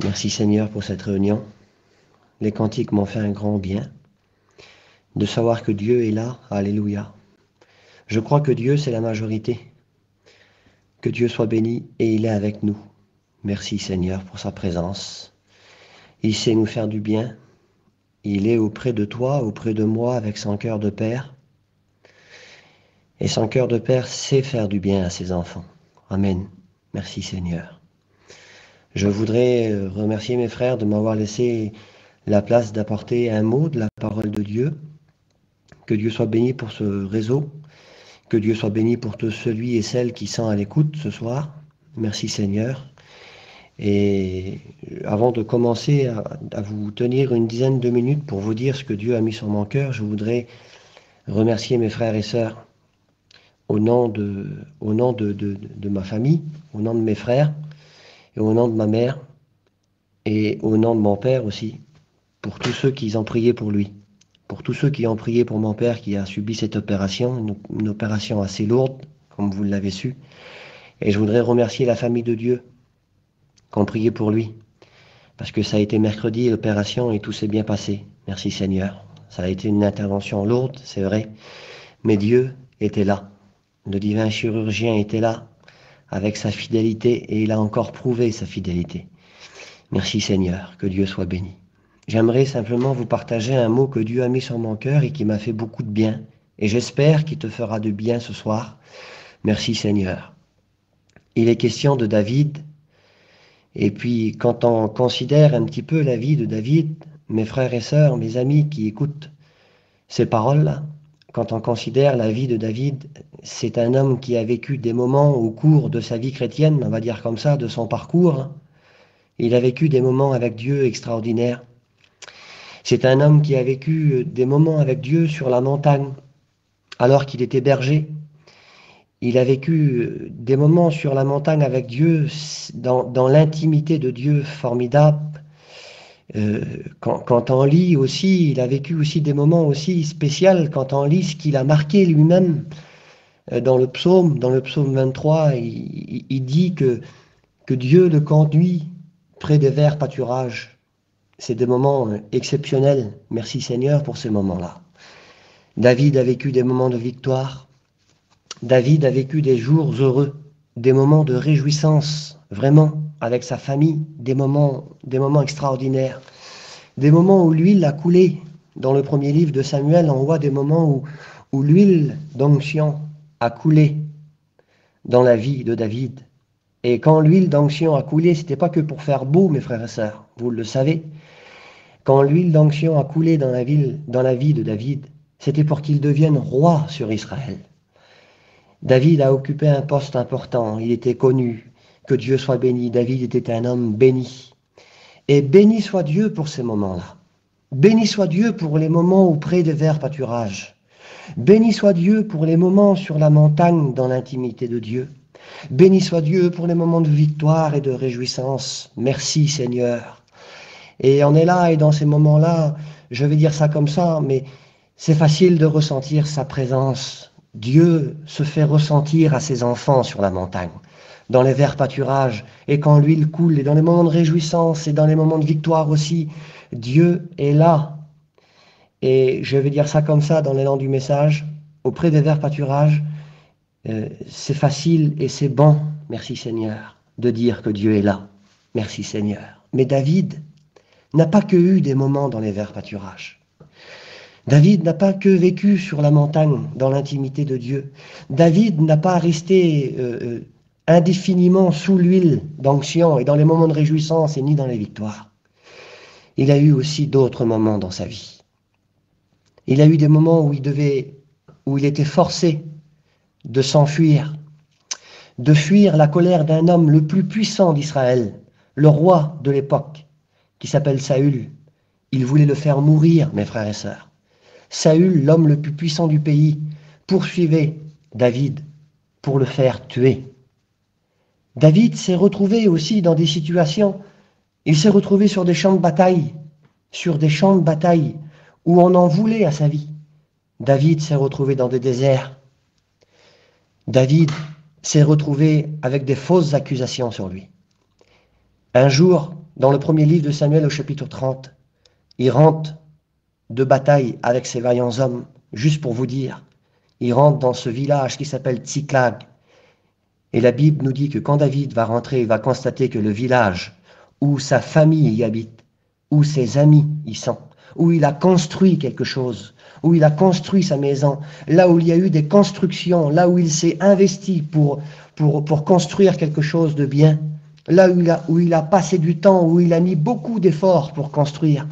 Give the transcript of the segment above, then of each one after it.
Merci Seigneur pour cette réunion. Les cantiques m'ont fait un grand bien de savoir que Dieu est là. Alléluia. Je crois que Dieu, c'est la majorité. Que Dieu soit béni et il est avec nous. Merci Seigneur pour sa présence. Il sait nous faire du bien. Il est auprès de toi, auprès de moi, avec son cœur de père. Et son cœur de père sait faire du bien à ses enfants. Amen. Merci Seigneur. Je voudrais remercier mes frères de m'avoir laissé la place d'apporter un mot de la parole de Dieu. Que Dieu soit béni pour ce réseau. Que Dieu soit béni pour tous celui et celles qui sont à l'écoute ce soir. Merci Seigneur. Et avant de commencer à vous tenir une dizaine de minutes pour vous dire ce que Dieu a mis sur mon cœur, je voudrais remercier mes frères et sœurs au nom de ma famille, au nom de mes frères et au nom de ma mère et au nom de mon père aussi, pour tous ceux qui ont prié pour lui. Pour tous ceux qui ont prié pour mon père qui a subi cette opération, une opération assez lourde, comme vous l'avez su. Et je voudrais remercier la famille de Dieu qui ont prié pour lui. Parce que ça a été mercredi, l'opération, et tout s'est bien passé. Merci Seigneur. Ça a été une intervention lourde, c'est vrai. Mais Dieu était là. Le divin chirurgien était là, avec sa fidélité, et il a encore prouvé sa fidélité. Merci Seigneur, que Dieu soit béni. J'aimerais simplement vous partager un mot que Dieu a mis sur mon cœur et qui m'a fait beaucoup de bien. Et j'espère qu'il te fera de bien ce soir. Merci Seigneur. Il est question de David. Et puis quand on considère un petit peu la vie de David, mes frères et sœurs, mes amis qui écoutent ces paroles-là, quand on considère la vie de David, c'est un homme qui a vécu des moments au cours de sa vie chrétienne, on va dire comme ça, de son parcours. Il a vécu des moments avec Dieu extraordinaires. C'est un homme qui a vécu des moments avec Dieu sur la montagne, alors qu'il était berger. Il a vécu des moments sur la montagne avec Dieu, dans l'intimité de Dieu formidable. Quand on lit aussi, il a vécu aussi des moments aussi spéciaux, quand on lit ce qu'il a marqué lui-même dans le psaume 23, il dit que Dieu le conduit près des verts pâturages. C'est des moments exceptionnels. Merci Seigneur pour ces moments-là. David a vécu des moments de victoire. David a vécu des jours heureux, des moments de réjouissance, vraiment, avec sa famille, des moments extraordinaires. Des moments où l'huile a coulé. Dans le premier livre de Samuel, on voit des moments où l'huile d'onction a coulé dans la vie de David. Et quand l'huile d'onction a coulé, c'était pas que pour faire beau, mes frères et sœurs, vous le savez. Quand l'huile d'onction a coulé dans la vie de David, c'était pour qu'il devienne roi sur Israël. David a occupé un poste important, il était connu, que Dieu soit béni. David était un homme béni. Et béni soit Dieu pour ces moments-là. Béni soit Dieu pour les moments auprès des verts pâturages. Béni soit Dieu pour les moments sur la montagne dans l'intimité de Dieu. Béni soit Dieu pour les moments de victoire et de réjouissance. Merci Seigneur. Et on est là, et dans ces moments-là, je vais dire ça comme ça, mais c'est facile de ressentir sa présence. Dieu se fait ressentir à ses enfants sur la montagne, dans les verts pâturages, et quand l'huile coule, et dans les moments de réjouissance, et dans les moments de victoire aussi, Dieu est là. Et je vais dire ça comme ça, dans l'élan du message, auprès des verts pâturages, c'est facile et c'est bon, merci Seigneur, de dire que Dieu est là. Merci Seigneur. Mais David n'a pas que eu des moments dans les verts pâturages. David n'a pas que vécu sur la montagne, dans l'intimité de Dieu. David n'a pas resté indéfiniment sous l'huile d'onction et dans les moments de réjouissance et ni dans les victoires. Il a eu aussi d'autres moments dans sa vie. Il a eu des moments où il était forcé de s'enfuir, de fuir la colère d'un homme le plus puissant d'Israël, le roi de l'époque, qui s'appelle Saül. Il voulait le faire mourir, mes frères et sœurs. Saül, l'homme le plus puissant du pays, poursuivait David pour le faire tuer. David s'est retrouvé aussi dans des situations, il s'est retrouvé sur des champs de bataille, où on en voulait à sa vie. David s'est retrouvé dans des déserts. David s'est retrouvé avec des fausses accusations sur lui. Un jour, Dans le premier livre de Samuel au chapitre 30, il rentre de bataille avec ses vaillants hommes, juste pour vous dire. Il rentre dans ce village qui s'appelle Tsiklag. Et la Bible nous dit que quand David va rentrer, il va constater que le village où sa famille y habite, où ses amis y sont, où il a construit quelque chose, où il a construit sa maison, là où il y a eu des constructions, là où il s'est investi pour construire quelque chose de bien, là où il a passé du temps, où il a mis beaucoup d'efforts pour construire,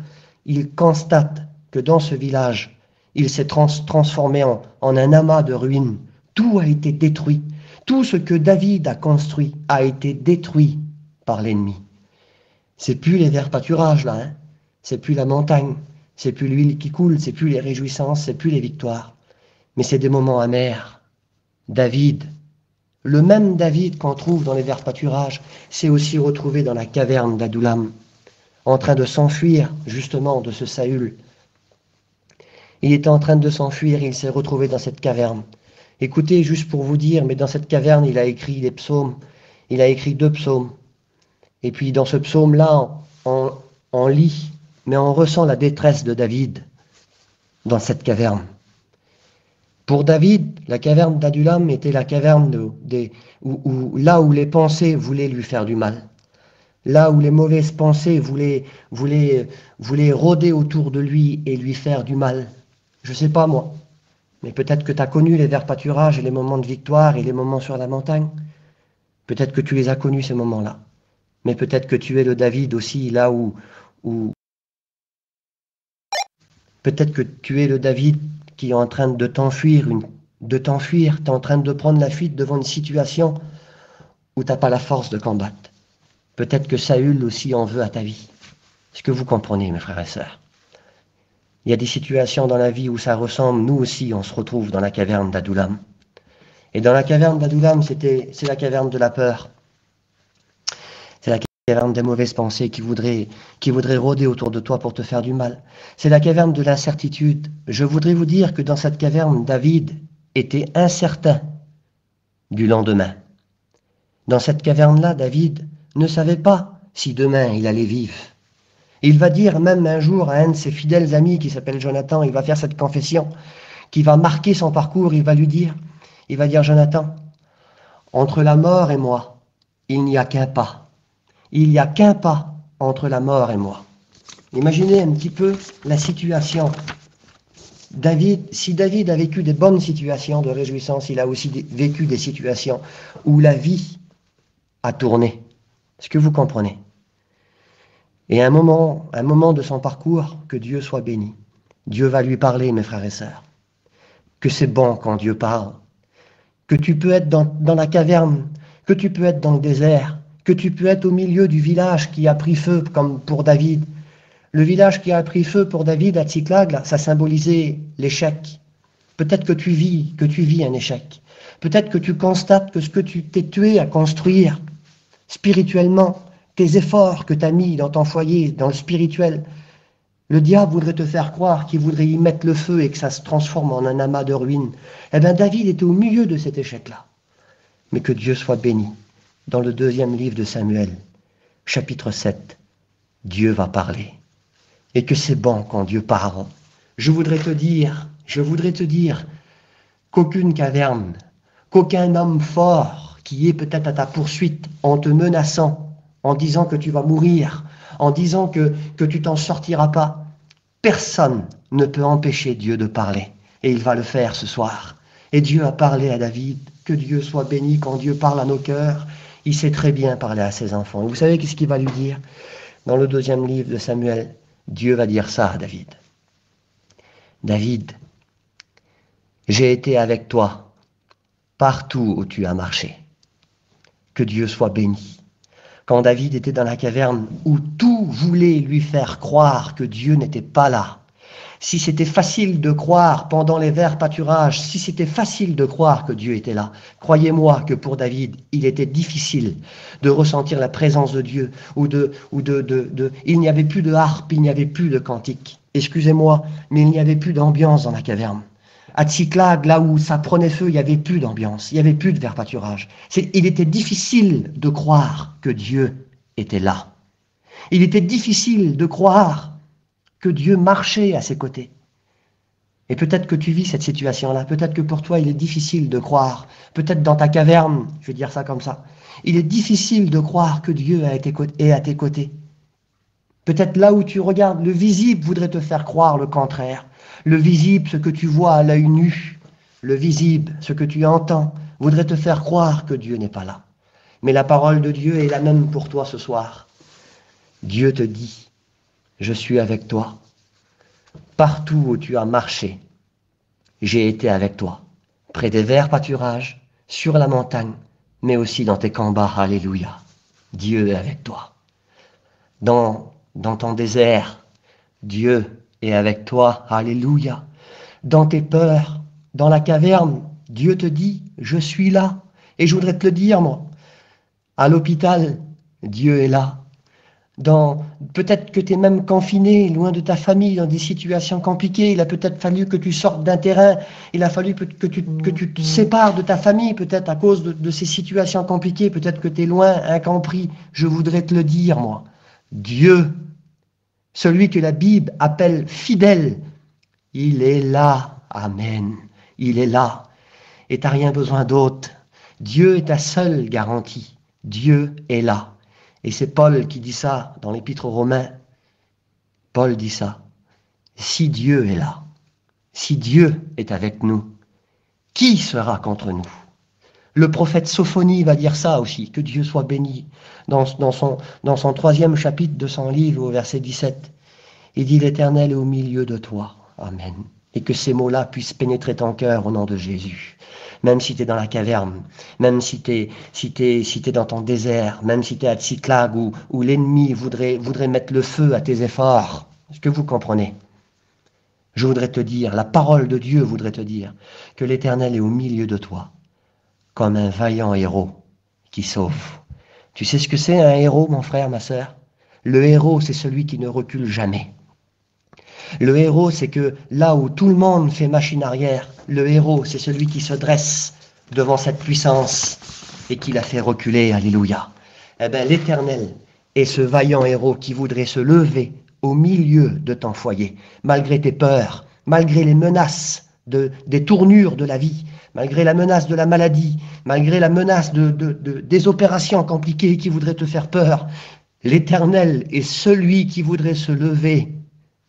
il constate que dans ce village, il s'est transformé en un amas de ruines. Tout a été détruit. Tout ce que David a construit a été détruit par l'ennemi. C'est plus les verts pâturages là, hein. C'est plus la montagne, c'est plus l'huile qui coule, c'est plus les réjouissances, c'est plus les victoires. Mais c'est des moments amers. David, le même David qu'on trouve dans les verts pâturages, s'est aussi retrouvé dans la caverne d'Adullam, en train de s'enfuir justement de ce Saül. Il était en train de s'enfuir, il s'est retrouvé dans cette caverne. Écoutez, juste pour vous dire, mais dans cette caverne, il a écrit des psaumes. Il a écrit 2 psaumes. Et puis dans ce psaume-là, on lit, mais on ressent la détresse de David dans cette caverne. Pour David, la caverne d'Adullam était la caverne là où les pensées voulaient lui faire du mal. Là où les mauvaises pensées voulaient rôder autour de lui et lui faire du mal. Je ne sais pas moi. Mais peut-être que tu as connu les verts pâturages et les moments de victoire et les moments sur la montagne. Peut-être que tu les as connus, ces moments-là. Mais peut-être que tu es le David aussi, là où peut-être que tu es le David qui est en train de t'enfuir, tu es en train de prendre la fuite devant une situation où tu n'as pas la force de combattre. Peut-être que Saül aussi en veut à ta vie. Est-ce que vous comprenez, mes frères et sœurs? Il y a des situations dans la vie où ça ressemble, nous aussi, on se retrouve dans la caverne d'Adullam. Et dans la caverne d'Adullam, c'est la caverne de la peur. C'est la caverne des mauvaises pensées qui voudraient rôder autour de toi pour te faire du mal. C'est la caverne de l'incertitude. Je voudrais vous dire que dans cette caverne, David était incertain du lendemain. Dans cette caverne-là, David ne savait pas si demain il allait vivre. Il va dire même un jour à un de ses fidèles amis qui s'appelle Jonathan, il va faire cette confession qui va marquer son parcours, il va dire, Jonathan, entre la mort et moi, il n'y a qu'un pas. Il n'y a qu'un pas entre la mort et moi. Imaginez un petit peu la situation. Si David a vécu des bonnes situations de réjouissance, il a aussi vécu des situations où la vie a tourné. Est-ce que vous comprenez? Et un moment de son parcours, que Dieu soit béni. Dieu va lui parler, mes frères et sœurs. Que c'est bon quand Dieu parle. Que tu peux être dans la caverne, que tu peux être dans le désert, que tu peux être au milieu du village qui a pris feu, comme pour David. Le village qui a pris feu pour David à Tsiklag, ça symbolisait l'échec. Peut-être que tu vis un échec. Peut-être que tu constates que ce que tu t'es tué à construire spirituellement, tes efforts que tu as mis dans ton foyer, dans le spirituel, le diable voudrait te faire croire qu'il voudrait y mettre le feu et que ça se transforme en un amas de ruines. Eh bien, David était au milieu de cet échec-là. Mais que Dieu soit béni. Dans le 2e livre de Samuel, chapitre 7, Dieu va parler. Et que c'est bon quand Dieu parle. Je voudrais te dire qu'aucune caverne, qu'aucun homme fort qui est peut-être à ta poursuite en te menaçant, en disant que tu vas mourir, en disant que tu t'en sortiras pas, personne ne peut empêcher Dieu de parler. Et il va le faire ce soir. Et Dieu a parlé à David. Que Dieu soit béni quand Dieu parle à nos cœurs. Il sait très bien parler à ses enfants. Et vous savez qu'est-ce qu'il va lui dire? Dans le 2e livre de Samuel, Dieu va dire ça à David. David, j'ai été avec toi partout où tu as marché. Que Dieu soit béni. Quand David était dans la caverne où tout voulait lui faire croire que Dieu n'était pas là, si c'était facile de croire pendant les verts pâturages, si c'était facile de croire que Dieu était là, croyez-moi que pour David, il était difficile de ressentir la présence de Dieu, il n'y avait plus de harpe, il n'y avait plus de cantique. Excusez-moi, mais il n'y avait plus d'ambiance dans la caverne. À Tsiklag, là où ça prenait feu, il n'y avait plus d'ambiance, il n'y avait plus de verts pâturages. Il était difficile de croire que Dieu était là. Il était difficile de croire que Dieu marchait à ses côtés. Et peut-être que tu vis cette situation-là, peut-être que pour toi il est difficile de croire, peut-être dans ta caverne, je vais dire ça comme ça, il est difficile de croire que Dieu est à tes côtés. Peut-être là où tu regardes, le visible voudrait te faire croire le contraire. Le visible, ce que tu vois à l'œil nu, le visible, ce que tu entends, voudrait te faire croire que Dieu n'est pas là. Mais la parole de Dieu est la même pour toi ce soir. Dieu te dit, je suis avec toi. Partout où tu as marché, j'ai été avec toi. Près des verts pâturages, sur la montagne, mais aussi dans tes combats. Alléluia. Dieu est avec toi. Dans ton désert, Dieu est avec toi. Alléluia. Dans tes peurs, dans la caverne, Dieu te dit, je suis là. Et je voudrais te le dire, moi. À l'hôpital, Dieu est là. Peut-être que tu es même confiné, loin de ta famille, dans des situations compliquées. Il a peut-être fallu que tu sortes d'un terrain. Il a fallu que tu te sépares de ta famille, peut-être à cause de ces situations compliquées. Peut-être que tu es loin, incompris. Je voudrais te le dire, moi. Dieu, celui que la Bible appelle fidèle, il est là. Amen. Il est là. Et tu n'as rien besoin d'autre. Dieu est ta seule garantie. Dieu est là. Et c'est Paul qui dit ça dans l'Épître aux Romains. Paul dit ça. Si Dieu est là, si Dieu est avec nous, qui sera contre nous? Le prophète Sophonie va dire ça aussi, que Dieu soit béni. Dans son 3e chapitre de son livre, au verset 17, il dit, l'Éternel est au milieu de toi. Amen. Et que ces mots-là puissent pénétrer ton cœur au nom de Jésus. Même si tu es dans la caverne, même si tu es dans ton désert, même si tu es à Tsiklag où l'ennemi voudrait mettre le feu à tes efforts. Est-ce que vous comprenez? Je voudrais te dire, la parole de Dieu voudrait te dire que l'Éternel est au milieu de toi, comme un vaillant héros qui sauve. Tu sais ce que c'est un héros, mon frère, ma sœur? Le héros, c'est celui qui ne recule jamais. Le héros, c'est que là où tout le monde fait machine arrière, le héros, c'est celui qui se dresse devant cette puissance et qui la fait reculer. Alléluia. Eh bien, l'Éternel est ce vaillant héros qui voudrait se lever au milieu de ton foyer, malgré tes peurs, malgré les menaces des tournures de la vie, malgré la menace de la maladie, malgré la menace des opérations compliquées qui voudraient te faire peur. L'Éternel est celui qui voudrait se lever.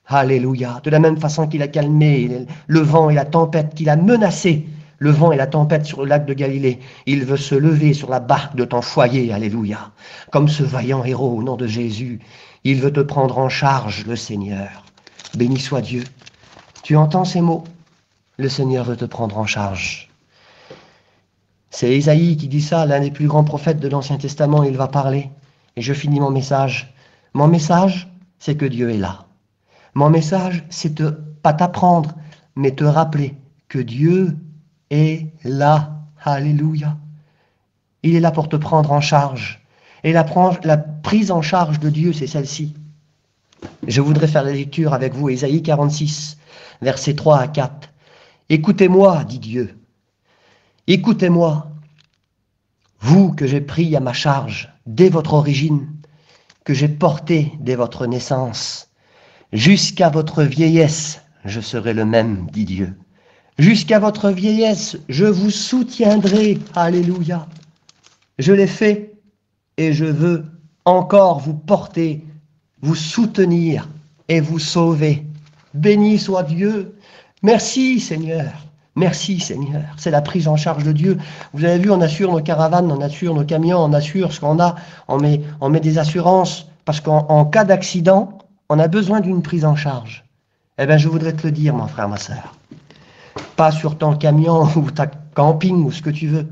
Alléluia. De la même façon qu'il a calmé le vent et la tempête, qu'il a menacé le vent et la tempête sur le lac de Galilée, il veut se lever sur la barque de ton foyer. Alléluia. Comme ce vaillant héros au nom de Jésus, il veut te prendre en charge, le Seigneur. Béni soit Dieu. Tu entends ces mots? Le Seigneur veut te prendre en charge. C'est Ésaïe qui dit ça, l'un des plus grands prophètes de l'Ancien Testament. Il va parler. Et je finis mon message. Mon message, c'est que Dieu est là. Mon message, c'est pas t'apprendre, mais te rappeler que Dieu est là. Alléluia. Il est là pour te prendre en charge. Et la prise en charge de Dieu, c'est celle-ci. Je voudrais faire la lecture avec vous, Ésaïe 46, versets 3 à 4. Écoutez-moi, dit Dieu. Écoutez-moi, vous que j'ai pris à ma charge dès votre origine, que j'ai porté dès votre naissance. Jusqu'à votre vieillesse, je serai le même, dit Dieu. Jusqu'à votre vieillesse, je vous soutiendrai. Alléluia. Je l'ai fait et je veux encore vous porter, vous soutenir et vous sauver. Béni soit Dieu. Merci Seigneur. Merci Seigneur. C'est la prise en charge de Dieu. Vous avez vu, on assure nos caravanes, on assure nos camions, on assure ce qu'on a, on met des assurances parce qu'en cas d'accident, on a besoin d'une prise en charge. Eh bien, je voudrais te le dire, mon frère, ma sœur. Pas sur ton camion ou ta camping ou ce que tu veux.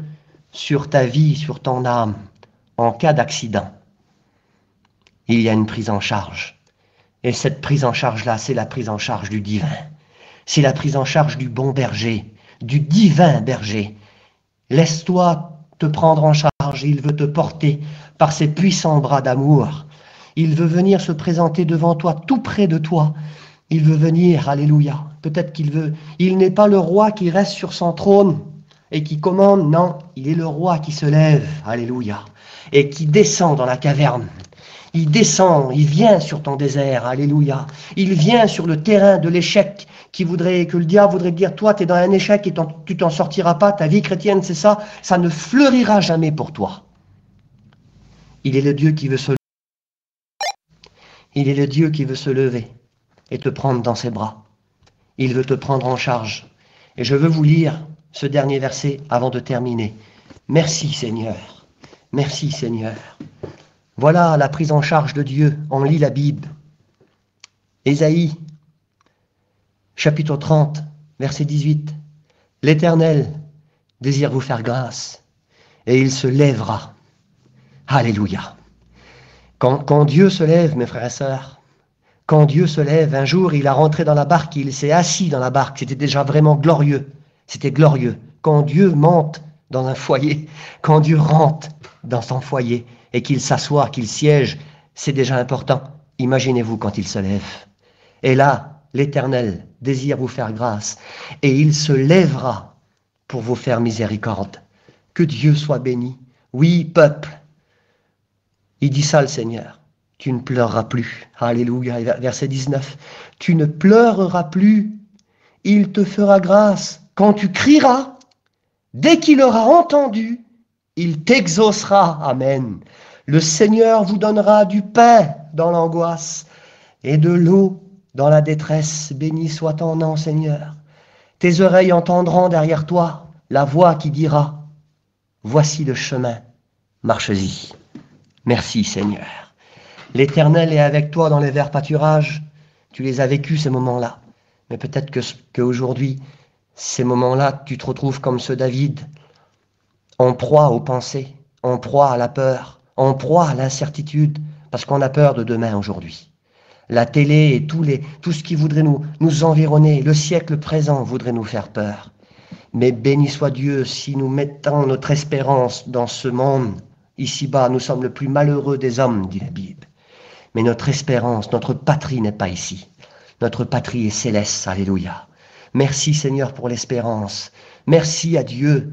Sur ta vie, sur ton âme. En cas d'accident, il y a une prise en charge. Et cette prise en charge-là, c'est la prise en charge du divin. C'est la prise en charge du bon berger, du divin berger. Laisse-toi te prendre en charge. Il veut te porter par ses puissants bras d'amour. Il veut venir se présenter devant toi, tout près de toi. Il veut venir, alléluia. Peut-être qu'il veut. Il n'est pas le roi qui reste sur son trône et qui commande, non. Il est le roi qui se lève, alléluia, et qui descend dans la caverne. Il descend, il vient sur ton désert, alléluia. Il vient sur le terrain de l'échec que le diable voudrait dire, toi, tu es dans un échec et tu t'en sortiras pas, ta vie chrétienne, c'est ça ne fleurira jamais pour toi. Il est le Dieu qui veut se Il est le Dieu qui veut se lever et te prendre dans ses bras. Il veut te prendre en charge. Et je veux vous lire ce dernier verset avant de terminer. Merci Seigneur. Merci Seigneur. Voilà la prise en charge de Dieu. On lit la Bible. Ésaïe, chapitre 30, verset 18. L'Éternel désire vous faire grâce et il se lèvera. Alléluia. Quand Dieu se lève, mes frères et sœurs, quand Dieu se lève, un jour, il a rentré dans la barque, il s'est assis dans la barque. C'était déjà vraiment glorieux. C'était glorieux. Quand Dieu monte dans un foyer, quand Dieu rentre dans son foyer et qu'il s'assoit, qu'il siège, c'est déjà important. Imaginez-vous quand il se lève. Et là, l'Éternel désire vous faire grâce et il se lèvera pour vous faire miséricorde. Que Dieu soit béni. Oui, peuple. Il dit ça, le Seigneur. Tu ne pleureras plus. Alléluia. Verset 19. Tu ne pleureras plus. Il te fera grâce. Quand tu crieras, dès qu'il aura entendu, il t'exaucera. Amen. Le Seigneur vous donnera du pain dans l'angoisse et de l'eau dans la détresse. Béni soit ton nom, Seigneur. Tes oreilles entendront derrière toi la voix qui dira, voici le chemin, marche-y. Merci, Seigneur. L'Éternel est avec toi dans les verts pâturages. Tu les as vécus, ces moments-là. Mais peut-être qu'aujourd'hui, ces moments-là, tu te retrouves comme ce David, en proie aux pensées, en proie à la peur, en proie à l'incertitude, parce qu'on a peur de demain aujourd'hui. La télé et tout ce qui voudrait nous environner, le siècle présent voudrait nous faire peur. Mais béni soit Dieu si nous mettons notre espérance dans ce monde. Ici-bas, nous sommes le plus malheureux des hommes, dit la Bible. Mais notre espérance, notre patrie n'est pas ici. Notre patrie est céleste, alléluia. Merci Seigneur pour l'espérance. Merci à Dieu.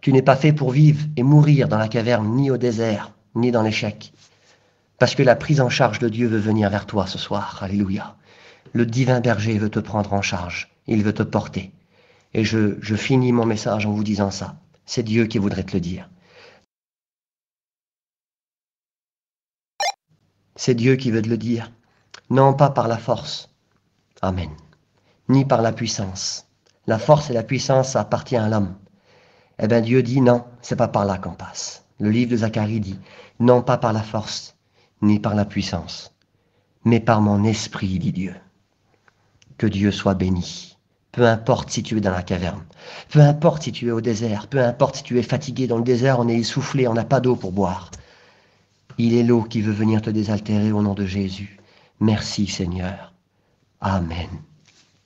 Tu n'es pas fait pour vivre et mourir dans la caverne, ni au désert, ni dans l'échec. Parce que la prise en charge de Dieu veut venir vers toi ce soir, alléluia. Le divin berger veut te prendre en charge, il veut te porter. Et je finis mon message en vous disant ça. C'est Dieu qui voudrait te le dire. C'est Dieu qui veut te le dire. Non pas par la force. Amen. Ni par la puissance. La force et la puissance, ça appartient à l'homme. Eh bien, Dieu dit non, c'est pas par là qu'on passe. Le livre de Zacharie dit, non pas par la force, ni par la puissance, mais par mon esprit, dit Dieu. Que Dieu soit béni. Peu importe si tu es dans la caverne, peu importe si tu es au désert, peu importe si tu es fatigué dans le désert, on est essoufflé, on n'a pas d'eau pour boire. Il est l'eau qui veut venir te désaltérer au nom de Jésus. Merci Seigneur. Amen.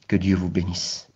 Que Dieu vous bénisse.